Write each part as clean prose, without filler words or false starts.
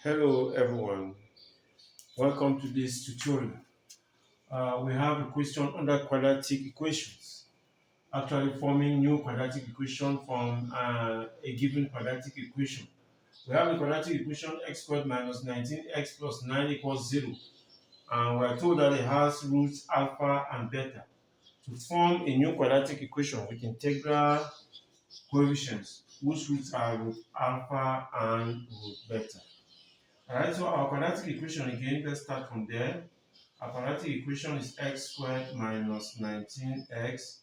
Hello everyone, welcome to this tutorial. We have a question under quadratic equations, actually forming new quadratic equation from a given quadratic equation. We have the quadratic equation x squared minus 19x plus 9 equals 0, and we are told that it has roots alpha and beta. To form a new quadratic equation with integral coefficients whose roots are root alpha and root beta. Alright, so our quadratic equation again, let's start from there. Our quadratic equation is x squared minus 19x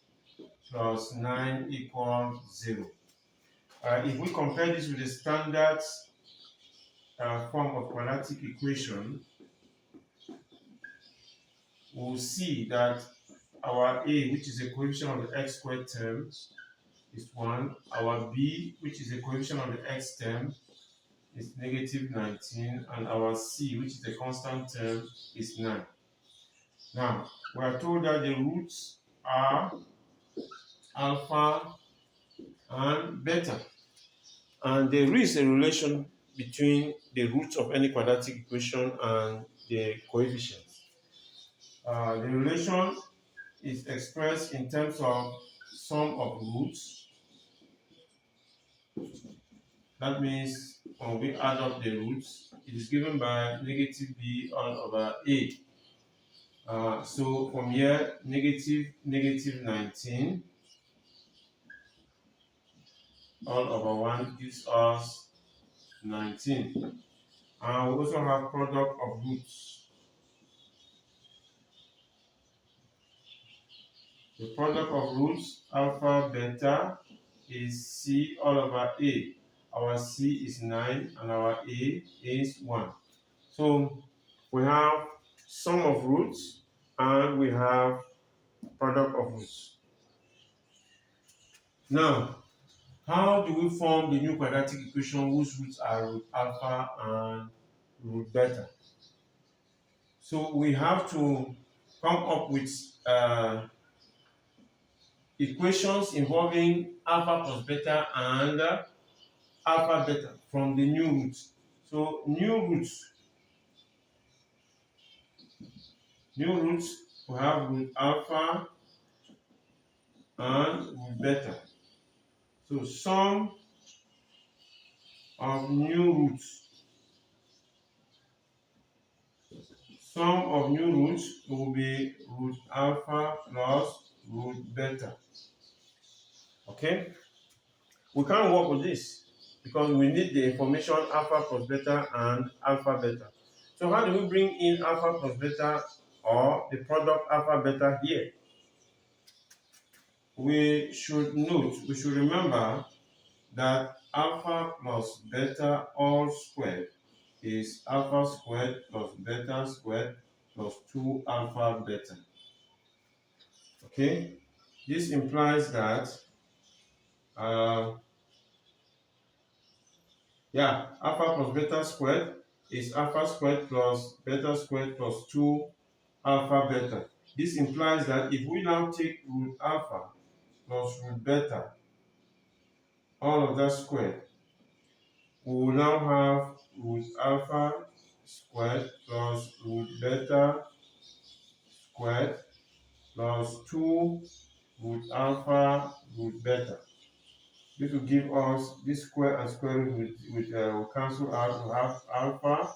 plus 9 equals 0. If we compare this with the standard form of quadratic equation, we'll see that our a, which is a coefficient of the x squared term, is 1. Our b, which is a coefficient of the x term, is negative 19. And our c, which is a constant term, is 9. Now, we are told that the roots are alpha and beta. And there is a relation between the roots of any quadratic equation and the coefficients. The relation is expressed in terms of sum of roots. That means when we add up the roots, it is given by negative b all over a. So from here, negative 19 all over 1 gives us 19. And we also have product of roots. The product of roots, alpha, beta, is c all over a. Our c is 9 and our a is 1. So we have sum of roots and we have product of roots. Now, how do we form the new quadratic equation whose roots are root alpha and root beta? So we have to come up with equations involving alpha plus beta and alpha beta from the new roots. So new roots, we have root alpha and root beta. So sum of new roots, will be root alpha plus root beta. Okay? We can't work with this because we need the information alpha plus beta and alpha beta. So how do we bring in alpha plus beta or the product alpha beta here? We should remember that alpha plus beta all squared is alpha squared plus beta squared plus 2 alpha beta. Okay? This implies that alpha plus beta squared is alpha squared plus beta squared plus 2 alpha beta. This implies that if we now take root alpha plus root beta, all of that squared, we will now have root alpha squared plus root beta squared plus 2 root alpha root beta. This will give us this square and square root will cancel out. We have alpha,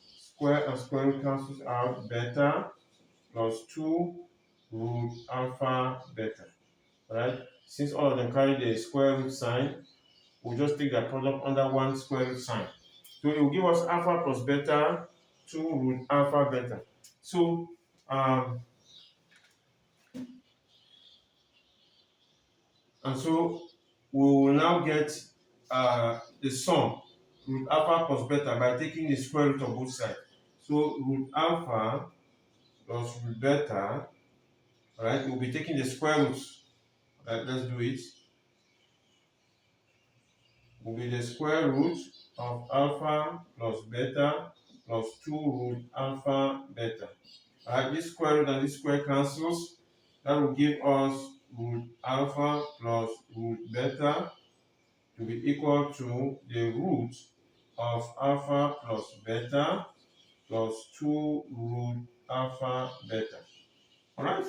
square and square root cancels out, beta plus 2 root alpha beta. Alright? Since all of them carry the square root sign, we'll just take their product under one square root sign. So it will give us alpha plus beta, 2 root alpha beta. So we will now get the sum root alpha plus beta by taking the square root of both sides. So root alpha plus root beta, alright, we'll be taking the square roots. Let's do it. Will be the square root of alpha plus beta plus 2 root alpha beta. Alright, this square root and this square cancels. That will give us root alpha plus root beta to be equal to the root of alpha plus beta plus 2 root alpha beta. Alright?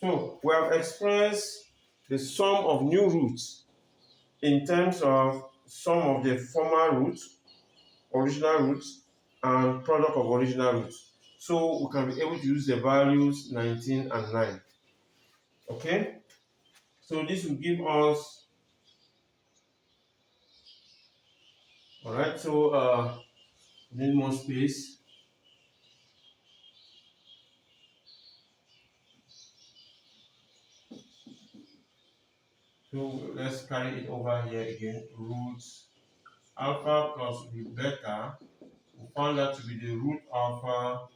So we have expressed the sum of new roots in terms of sum of the former roots, original roots, and product of original roots. So we can be able to use the values 19 and 9. Okay? So this will give us, alright, so we need more space. So let's carry it over here again. Roots alpha plus root beta. We found that to be the root alpha,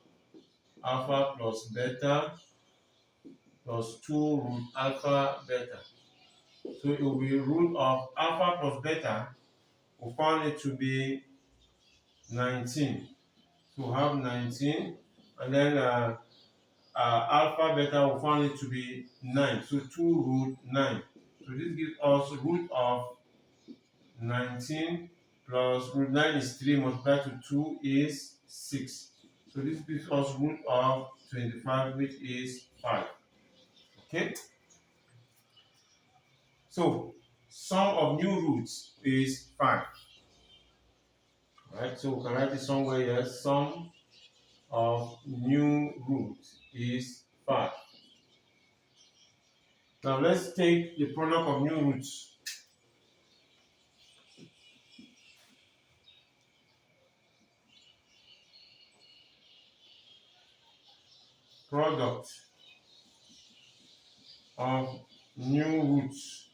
alpha plus beta plus 2 root alpha beta. So it will be root of alpha plus beta. We found it to be 19. So we have 19, and then alpha beta we found it to be 9. So 2 root 9. So this gives us root of 19 plus root 9 is 3 multiplied to 2 is 6. So this gives us root of 25, which is 5. Okay? So sum of new roots is 5. Right? So we can write it somewhere here. Sum of new roots is 5. Now let's take the product of new roots. Product of new roots.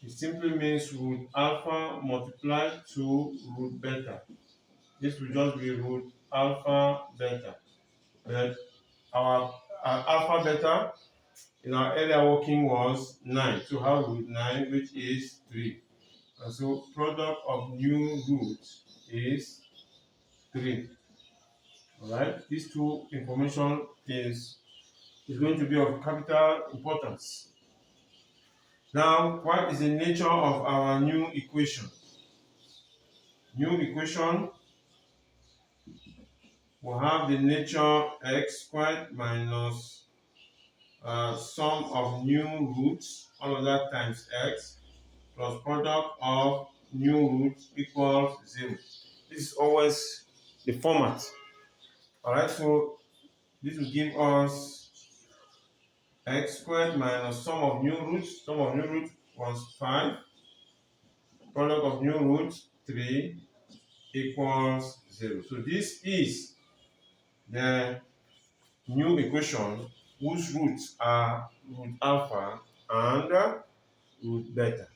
It simply means root alpha multiplied to root beta. This will just be root alpha beta. But our alpha beta in our earlier working was 9. So have root 9, which is 3. And so product of new roots is 3. Alright, these two information is going to be of capital importance. Now, what is the nature of our new equation? New equation will have the nature x squared minus sum of new roots, all of that times x, plus product of new roots equals 0. This is always the format. Alright, so this will give us x squared minus sum of new roots. Sum of new roots was 5. Product of new roots 3 equals 0. So this is the new equation whose roots are root alpha and root beta.